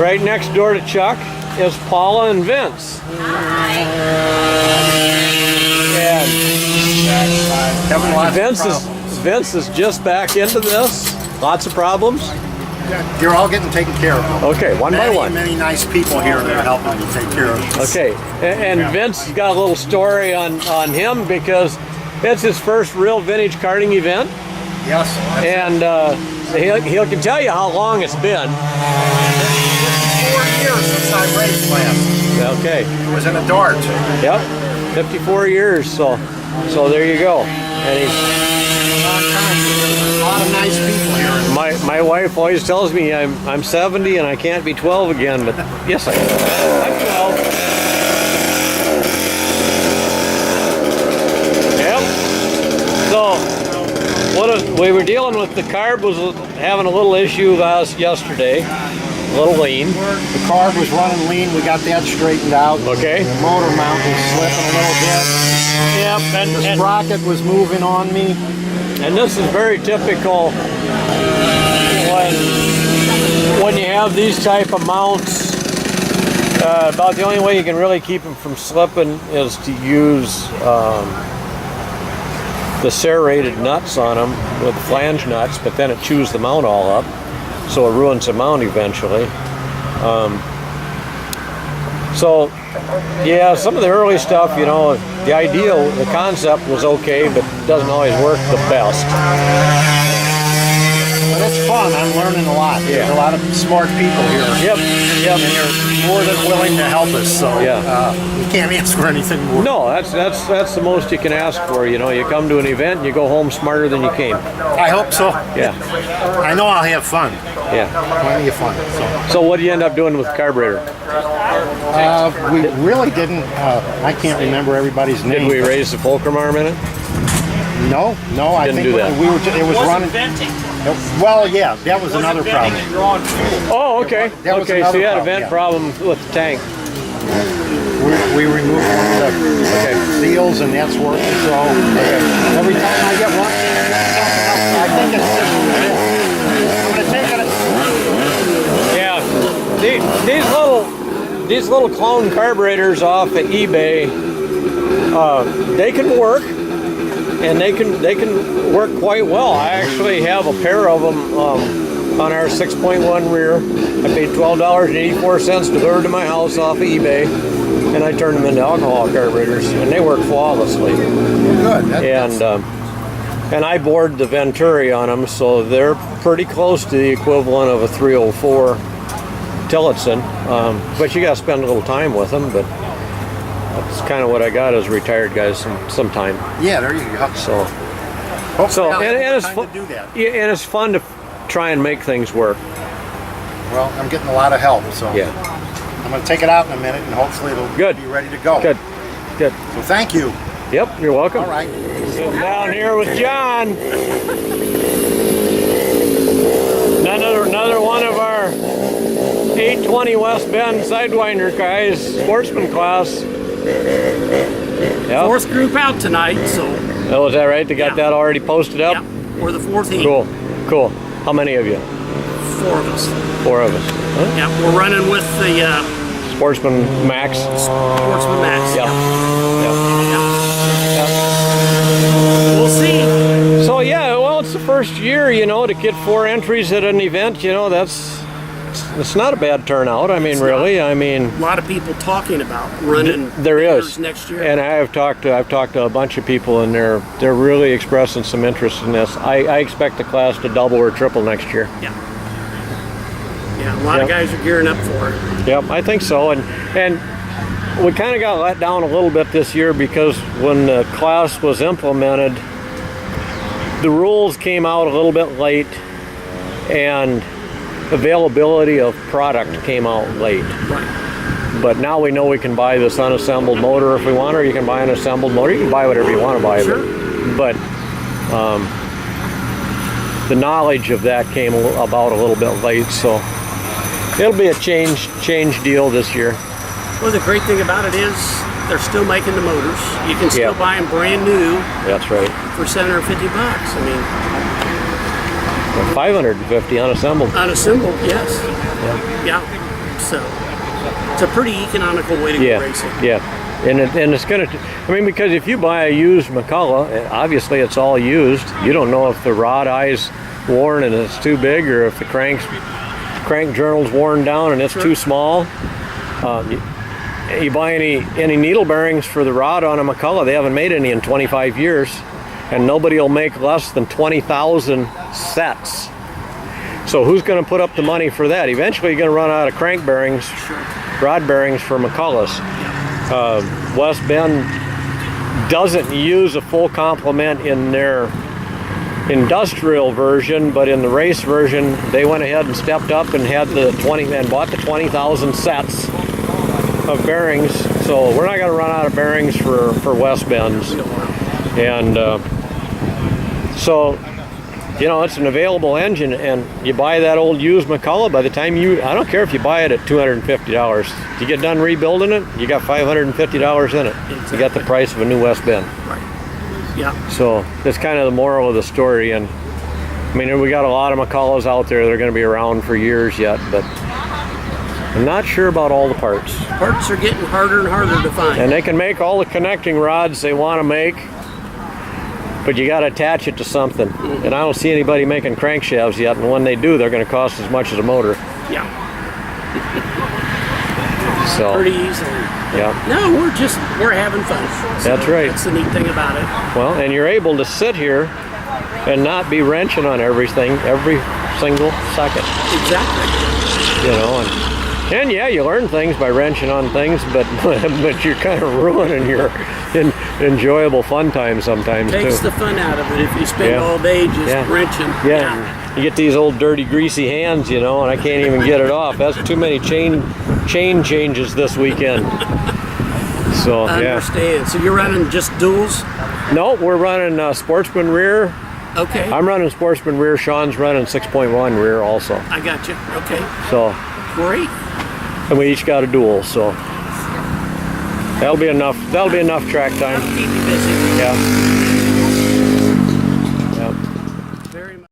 Right next door to Chuck is Paula and Vince. And Vince is just back into this. Lots of problems. You're all getting taken care of. Okay, one by one. Many nice people here that are helping you take care of this. Okay, and Vince got a little story on him because it's his first real vintage karting event. Yes. And he can tell you how long it's been. 4 years since I raced last. Okay. It was in a dart. Yep, 54 years. So there you go. And he's a lot of nice people here. My wife always tells me I'm 70 and I can't be 12 again, but yes, I'm 12. Yep. So we were dealing with the carb was having a little issue with us yesterday. A little lean. The carb was running lean. We got that straightened out. Okay. The motor mount was slipping a little bit. Yep. And the sprocket was moving on me. And this is very typical when you have these type of mounts. About the only way you can really keep them from slipping is to use the serrated nuts on them with flange nuts, but then it chews the mount all up, so it ruins the mount eventually. So yeah, some of the early stuff, you know, the ideal, the concept was okay, but it doesn't always work the best. But it's fun. I'm learning a lot. Yeah. There's a lot of smart people here. Yep. And they're more than willing to help us. So yeah. We can't ask for anything more. No, that's the most you can ask for. You know, you come to an event and you go home smarter than you came. I hope so. Yeah. I know I'll have fun. Yeah. Plenty of fun. So what do you end up doing with the carburetor? We really didn't. I can't remember everybody's name. Did we raise the fulcrum arm in it? No, I Didn't think do that. we were. It was running. Well, yeah, that was another problem. Oh, okay. Okay, so you had a vent problem with the tank. We removed one of the seals, and that's working. So every time I get one, I think it's just. I'm gonna take it. Yeah, these little clone carburetors off of eBay, they can work. And they can work quite well. I actually have a pair of them on our 6.1 rear. I paid $12.84 delivered to my house off of eBay, and I turned them into alcohol carburetors, and they work flawlessly. Good. And I bored the Venturi on them, so they're pretty close to the equivalent of a 304 Tillotson. But you got to spend a little time with them. But that's kind of what I got as retired guys sometime. Yeah, there you go. So and it's fun to do that. Yeah, and it's fun to try and make things work. Well, I'm getting a lot of help, so yeah. I'm going to take it out in a minute, and hopefully it'll be ready to go. Good. So thank you. Yep, you're welcome. All right. Sitting down here with John. Another one of our 820 West Bend Sidewinder guys, sportsman class. Yep. Fourth group out tonight, so. Oh, is that right? They got that already posted up? Yep, we're the fourth heat. Cool. How many of you? 4 of us. 4 of us. Huh? Yeah, we're running with the Sportsman Max. Sportsman Max. Yep. We'll see. So yeah, well, it's the first year, you know, to get 4 entries at an event. You know, it's not a bad turnout. I mean, really. I mean, a lot of people talking about running. There is next year. And I've talked to a bunch of people, and they're really expressing some interest in this. I expect the class to double or triple next year. Yeah, a lot of guys are gearing up for it. Yep, I think so. And we kind of got let down a little bit this year because when the class was implemented, the rules came out a little bit late, and availability of product came out late. Right. But now we know we can buy this unassembled motor if we want, or you can buy an assembled motor. You can buy whatever you want to buy. Sure. But the knowledge of that came about a little bit late, so it'll be a change deal this year. Well, the great thing about it is they're still making the motors. You can still buy them brand new. That's right. For $750. I mean, 550 unassembled. Unassembled, yes. Yeah. So it's a pretty economical way to go racing. Yeah. And it's going to, I mean, because if you buy a used McCullough, obviously it's all used. You don't know if the rod eye's worn and it's too big, or if the crank journal's worn down and it's too small. You buy any needle bearings for the rod on a McCullough, they haven't made any in 25 years, and nobody will make less than 20,000 sets. So who's going to put up the money for that? Eventually you're going to run out of crank bearings, rod bearings for McCulloughs. West Bend doesn't use a full complement in their industrial version, but in the race version they went ahead and stepped up and had bought the 20,000 sets of bearings. So we're not going to run out of bearings for West Bends. And so, you know, it's an available engine, and you buy that old used McCullough, by the time I don't care if you buy it at $250. If you get done rebuilding it, you got $550 in it. You got the price of a new West Bend. Right. Yeah. So that's kind of the moral of the story. And I mean, we got a lot of McCulloughs out there that are going to be around for years yet, but I'm not sure about all the parts. Parts are getting harder and harder to find. And they can make all the connecting rods they want to make, but you got to attach it to something. And I don't see anybody making crankshafts yet, and when they do, they're going to cost as much as a motor. Yeah. So pretty easily. Yeah. No, we're having fun. So that's right. That's the neat thing about it. Well, and you're able to sit here and not be wrenching on everything every single second. Exactly. You know, and yeah, you learn things by wrenching on things, but you're kind of ruining your enjoyable fun time sometimes too. Takes the fun out of it if you spend all day just wrenching. Yeah. You get these old dirty greasy hands, you know, and I can't even get it off. That's too many chain changes this weekend. So I understand. So you're running just duals? No, we're running Sportsman rear. Okay. I'm running Sportsman rear. Sean's running 6.1 rear also. I got you. Okay. So great. And we each got a dual, so that'll be enough. That'll be enough track time. That'll keep you busy. Yeah.